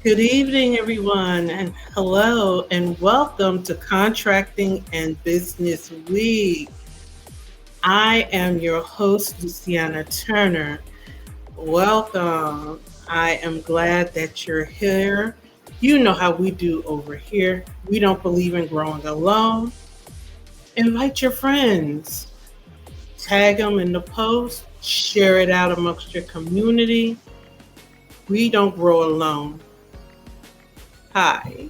Good evening, everyone, and hello, and welcome to Contracting and Business Week. I am your host, Luciana Turner. Welcome. I am glad that you're here. You know how we do over here. We don't believe in growing alone. Invite your friends, tag them in the post, share it out amongst your community. We don't grow alone. Hi.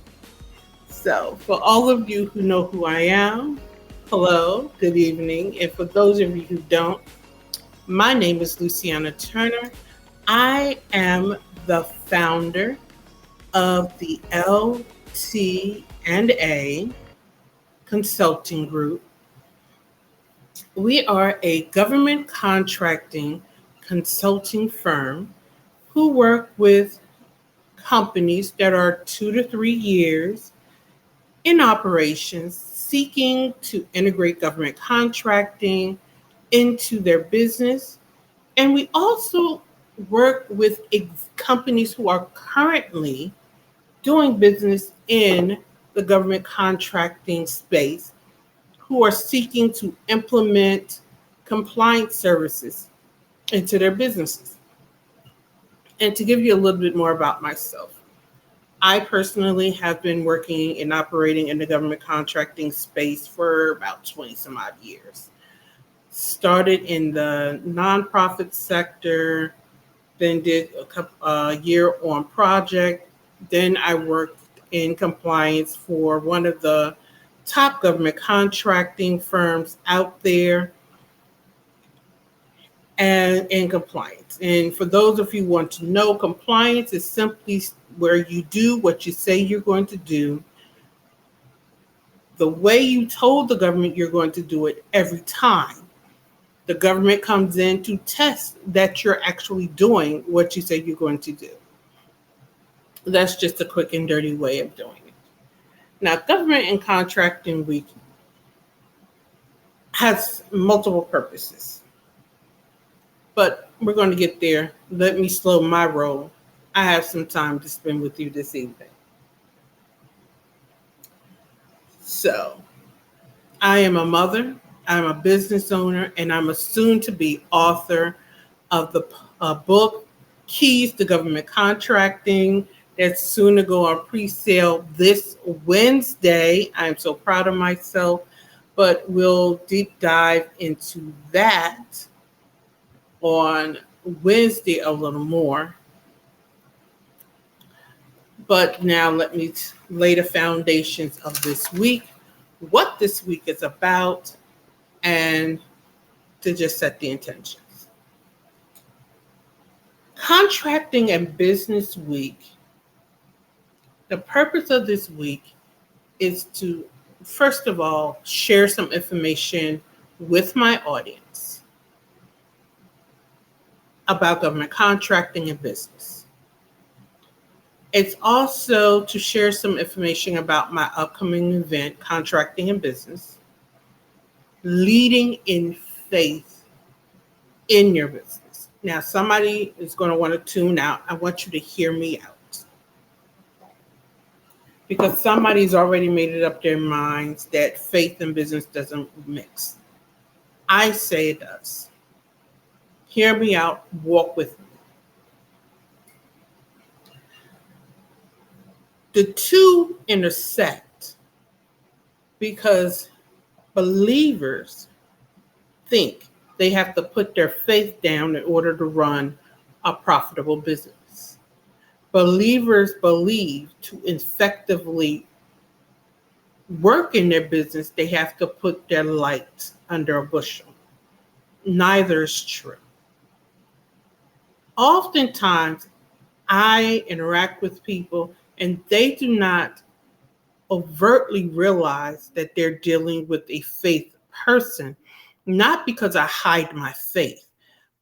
So, for all of you who know who I am, hello, good evening. And for those of you who don't, my name is Luciana Turner. I am the founder of the LT&A Consulting Group. We are a government contracting consulting firm who work with companies that are 2 to 3 years in operations seeking to integrate government contracting into their business. And we also work with companies who are currently doing business in the government contracting space who are seeking to implement compliance services into their businesses. And to give you a little bit more about myself, I personally have been working and operating in the government contracting space for about 20 some odd years. Started in the nonprofit sector, then did a year on project. Then I worked in compliance for one of the top government contracting firms out there and in compliance. And for those of you who want to know, compliance is simply where you do what you say you're going to do, the way you told the government you're going to do it every time. The government comes in to test that you're actually doing what you say you're going to do. That's just a quick and dirty way of doing it. Now, Government and Contracting Week has multiple purposes, but we're going to get there. Let me slow my roll. I have some time to spend with you this evening. So, I am a mother, I'm a business owner, and I'm a soon to be author of the book Keys to Government Contracting that's soon to go on pre-sale this Wednesday. I'm so proud of myself, but we'll deep dive into that on Wednesday a little more. But now let me lay the foundations of this week, what this week is about, and to just set the intentions. Contracting and Business Week, the purpose of this week is to, first of all, share some information with my audience about government contracting and business. It's also to share some information about my upcoming event, Contracting and Business, Leading in Faith in Your Business. Now, somebody is going to want to tune out. I want you to hear me out. Because somebody's already made it up their minds that faith and business doesn't mix. I say it does. Hear me out. Walk with me. The two intersect because believers think they have to put their faith down in order to run a profitable business. Believers believe to effectively work in their business, they have to put their light under a bushel. Neither is true. Oftentimes, I interact with people and they do not overtly realize that they're dealing with a faith person, not because I hide my faith,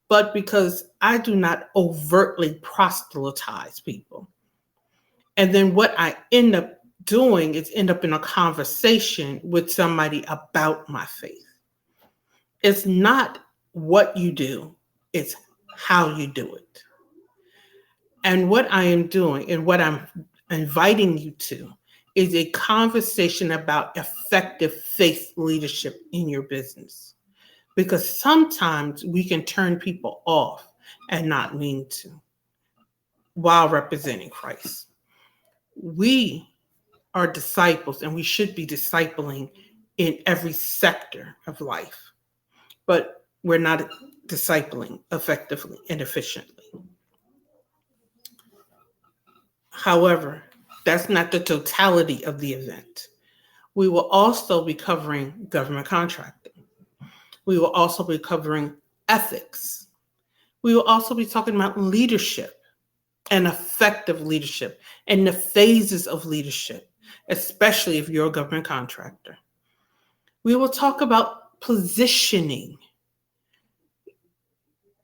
but because I do not overtly proselytize people. And then what I end up doing is end up in a conversation with somebody about my faith. It's not what you do, it's how you do it. And what I am doing and what I'm inviting you to is a conversation about effective faith leadership in your business. Because sometimes we can turn people off and not mean to while representing Christ. We are disciples and we should be discipling in every sector of life, but we're not discipling effectively and efficiently. However, that's not the totality of the event. We will also be covering government contracting. We will also be covering ethics. We will also be talking about leadership and effective leadership and the phases of leadership, especially if you're a government contractor. We will talk about positioning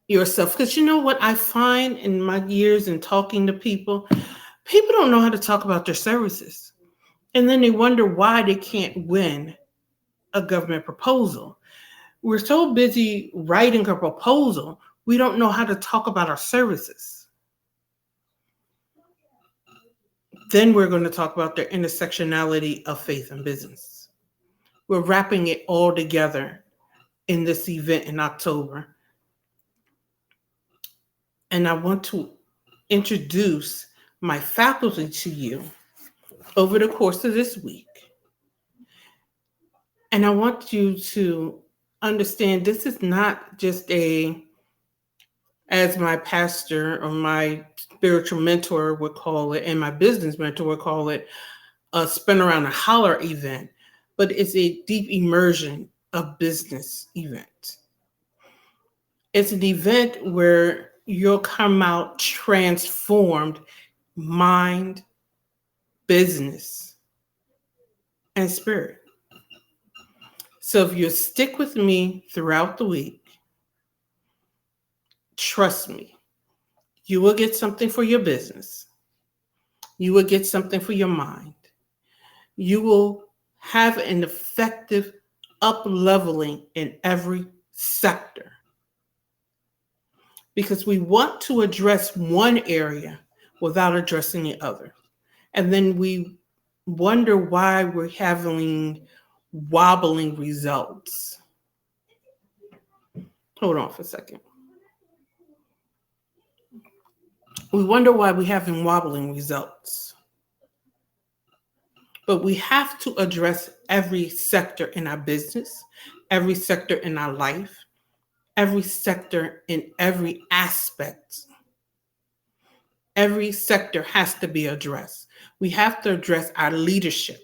yourself. Because you know what I find in my years in talking to people? People don't know how to talk about their services. And then they wonder why they can't win a government proposal. We're so busy writing a proposal, we don't know how to talk about our services. Then we're going to talk about the intersectionality of faith and business. We're wrapping it all together in this event in October. And I want to introduce my faculty to you over the course of this week. And I want you to understand this is not just as my pastor or my spiritual mentor would call it, and my business mentor would call it, a spin around a holler event, but it's a deep immersion of business event. It's an event where you'll come out transformed, mind, business, and spirit. So if you stick with me throughout the week, trust me, you will get something for your business. You will get something for your mind. You will have an effective up-leveling in every sector. Because we want to address one area without addressing the other. And then we wonder why we're having wobbling results. Hold on for a second. We wonder why we're having wobbling results. But we have to address every sector in our business, every sector in our life, every sector in every aspect. Every sector has to be addressed. We have to address our leadership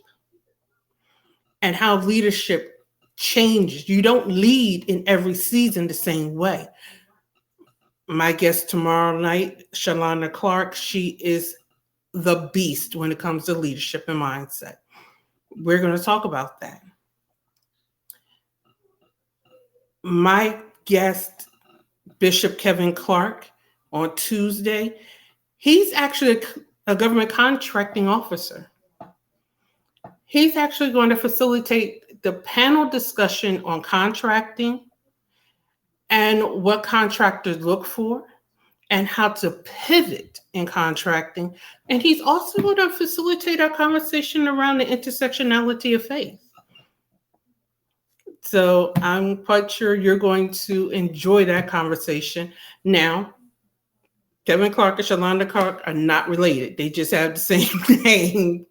and how leadership changes. You don't lead in every season the same way. My guest tomorrow night, Shalonda Clark, she is the beast when it comes to leadership and mindset. We're going to talk about that. My guest, Bishop Kevin Clark, on Tuesday, he's actually a government contracting officer. He's actually going to facilitate the panel discussion on contracting and what contractors look for and how to pivot in contracting. And he's also going to facilitate our conversation around the intersectionality of faith. So I'm quite sure you're going to enjoy that conversation. Now, Kevin Clark and Shalonda Clark are not related. They just have the same name.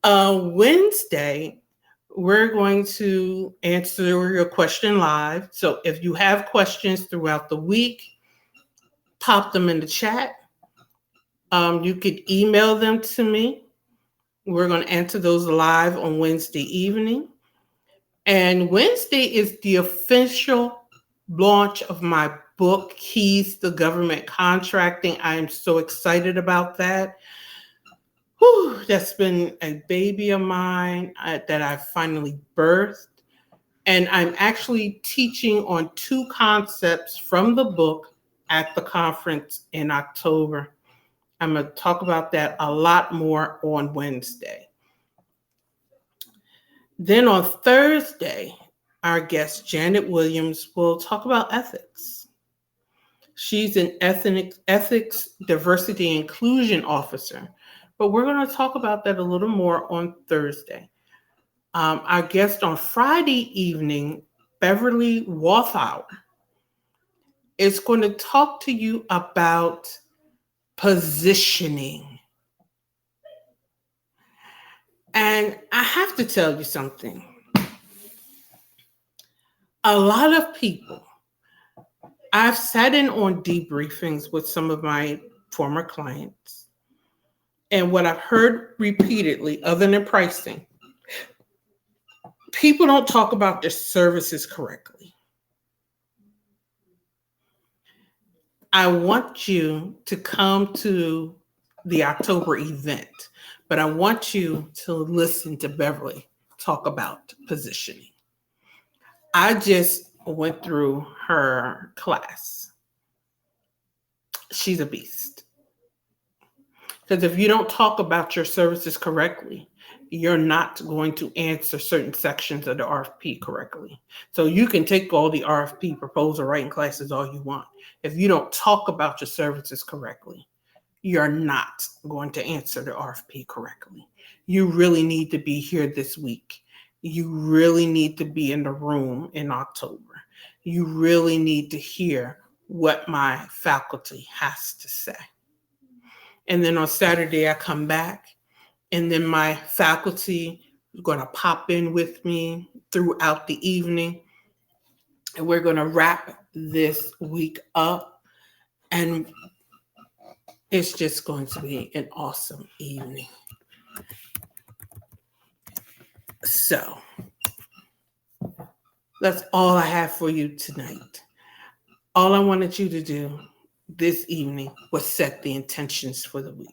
Wednesday, we're going to answer your question live. So if you have questions throughout the week, pop them in the chat. You could email them to me. We're going to answer those live on Wednesday evening. And Wednesday is the official launch of my book, Keys to Government Contracting. I am so excited about that. Whew, that's been a baby of mine that I finally birthed. And I'm actually teaching on 2 concepts from the book at the conference in October. I'm going to talk about that a lot more on Wednesday. Then on Thursday, our guest, Janet Williams, will talk about ethics. She's an ethics, diversity, inclusion officer. But we're going to talk about that a little more on Thursday. Our guest on Friday evening, Beverly Walthauer, is going to talk to you about positioning. And I have to tell you something. A lot of people, I've sat in on debriefings with some of my former clients, and what I've heard repeatedly, other than pricing, people don't talk about their services correctly. I want you to come to the October event, but I want you to listen to Beverly talk about positioning. I just went through her class. She's a beast. Because if you don't talk about your services correctly, you're not going to answer certain sections of the RFP correctly. So you can take all the RFP proposal writing classes all you want. If you don't talk about your services correctly, you're not going to answer the RFP correctly. You really need to be here this week. You really need to be in the room in October. You really need to hear what my faculty has to say. And then on Saturday, I come back, and then my faculty is going to pop in with me throughout the evening. And we're going to wrap this week up. And it's just going to be an awesome evening. So that's all I have for you tonight. All I wanted you to do this evening was set the intentions for the week.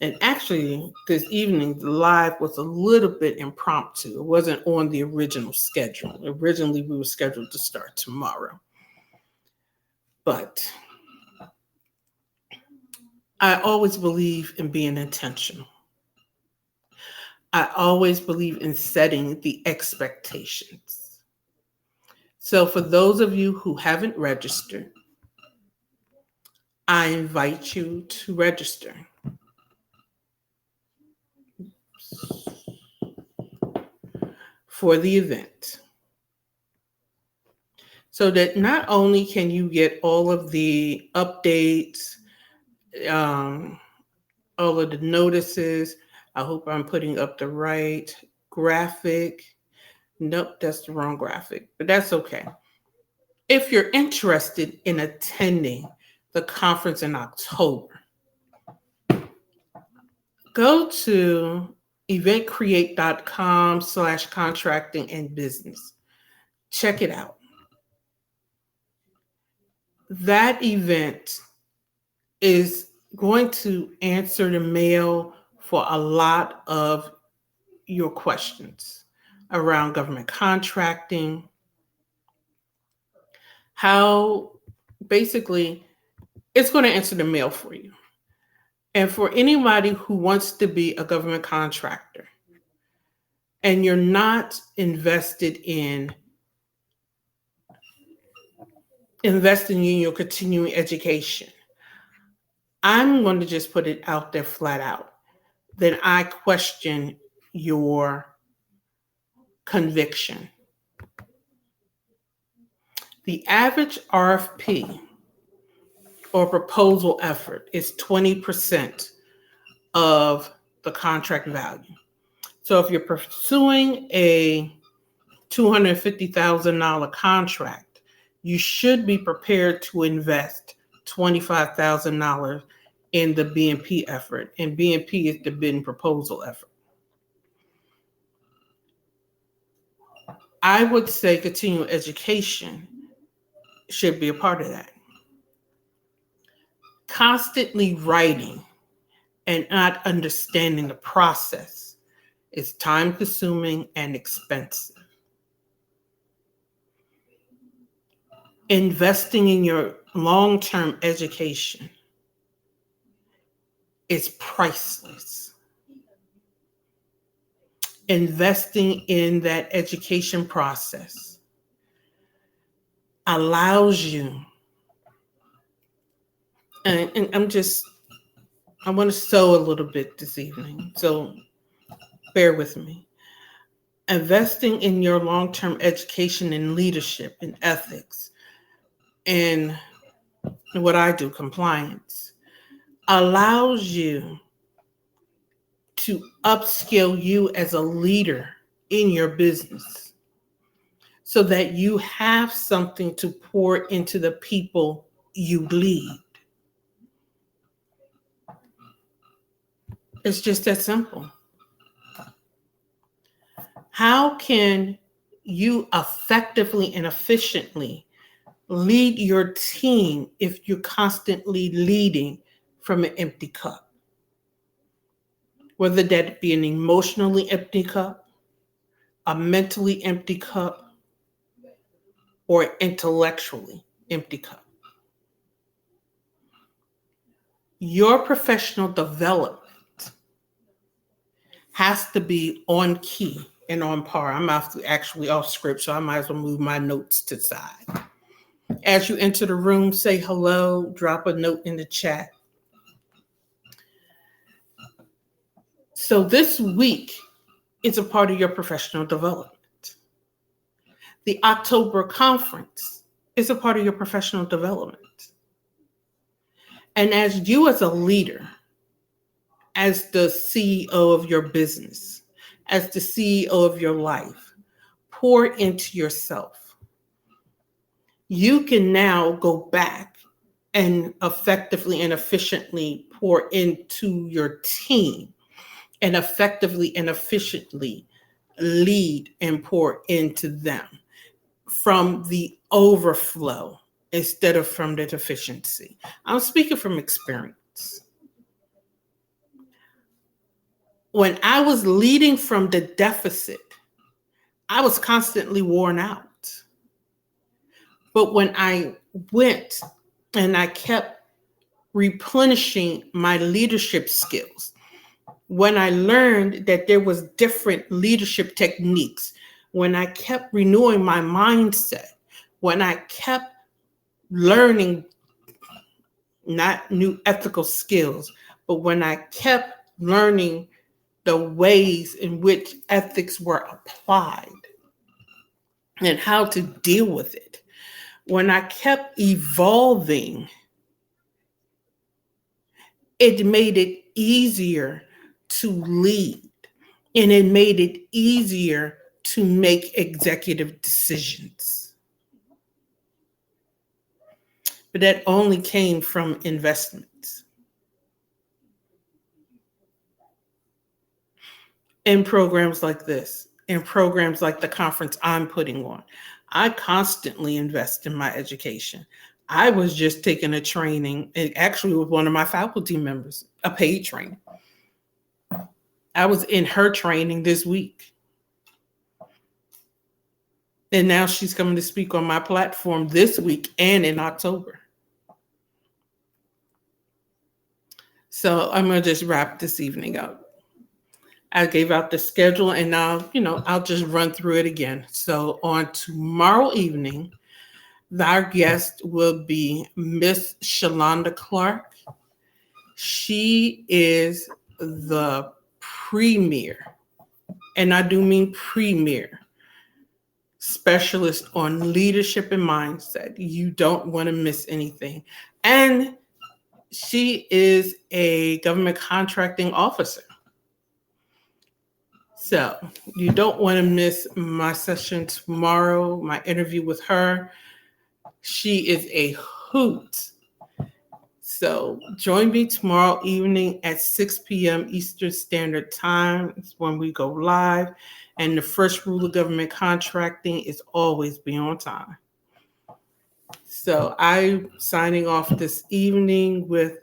And actually, this evening, the live was a little bit impromptu. It wasn't on the original schedule. Originally, we were scheduled to start tomorrow. But I always believe in being intentional. I always believe in setting the expectations. So for those of you who haven't registered, I invite you to register. For the event, so that not only can you get all of the updates, all of the notices. I hope I'm putting up the right graphic. Nope, that's the wrong graphic, but that's okay. If you're interested in attending the conference in October, go to eventcreate.com/contracting and business. Check it out. That event is going to answer the mail for a lot of your questions around government contracting, how basically it's going to answer the mail for you. And for anybody who wants to be a government contractor and you're not invested in investing in your continuing education, I'm going to just put it out there flat out. Then I question your conviction. The average RFP or proposal effort is 20% of the contract value. So if you're pursuing a $250,000 contract, you should be prepared to invest $25,000 in the BNP effort. And BNP is the bid and proposal effort. I would say continuing education should be a part of that. Constantly writing and not understanding the process is time-consuming and expensive. Investing in your long-term education is priceless. Investing in that education process allows you and I want to sew a little bit this evening, so bear with me. Investing in your long-term education in leadership and ethics and what I do, compliance, allows you to upskill you as a leader in your business so that you have something to pour into the people you lead. It's just that simple. How can you effectively and efficiently lead your team if you're constantly leading from an empty cup? Whether that be an emotionally empty cup, a mentally empty cup, or an intellectually empty cup. Your professional development has to be on key and on par. I'm actually off script, so I might as well move my notes to the side. As you enter the room, say hello, drop a note in the chat. So this week is a part of your professional development. The October conference is a part of your professional development. And as you as a leader, as the CEO of your business, as the CEO of your life, pour into yourself. You can now go back and effectively and efficiently pour into your team and effectively and efficiently lead and pour into them from the overflow instead of from the deficiency. I'm speaking from experience. When I was leading from the deficit, I was constantly worn out. But when I went and I kept replenishing my leadership skills, when I learned that there was different leadership techniques, when I kept renewing my mindset, when I kept learning not new ethical skills, but when I kept learning the ways in which ethics were applied and how to deal with it, when I kept evolving, it made it easier to lead and it made it easier to make executive decisions. But that only came from investments. In programs like this, in programs like the conference I'm putting on, I constantly invest in my education. I was just taking a training, and actually with one of my faculty members, a paid training. I was in her training this week. And now she's coming to speak on my platform this week and in October. So I'm going to just wrap this evening up. I gave out the schedule and now, I'll just run through it again. So on tomorrow evening, our guest will be Miss Shalonda Clark. She is the premier, and I do mean premier, specialist on leadership and mindset. You don't want to miss anything. And she is a government contracting officer. So you don't want to miss my session tomorrow, my interview with her. She is a hoot. So join me tomorrow evening at 6 p.m. Eastern Standard Time. It's when we go live. And the first rule of government contracting is always be on time. So I'm signing off this evening with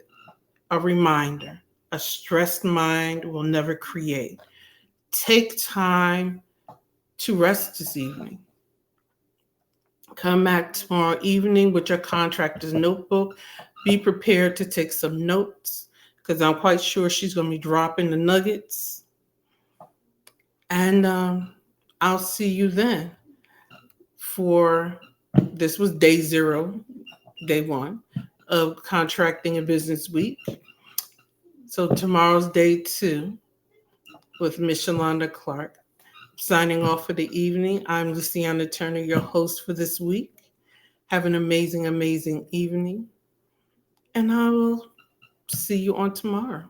a reminder. A stressed mind will never create. Take time to rest this evening. Come back tomorrow evening with your contractor's notebook. Be prepared to take some notes because I'm quite sure she's going to be dropping the nuggets. And I'll see you then this was day 0, day 1. of Contracting and Business Week. So tomorrow's day 2 with Miss Shalonda Clark. Signing off for the evening, I'm Luciana Turner, your host for this week. Have an amazing, amazing evening. And I will see you on tomorrow.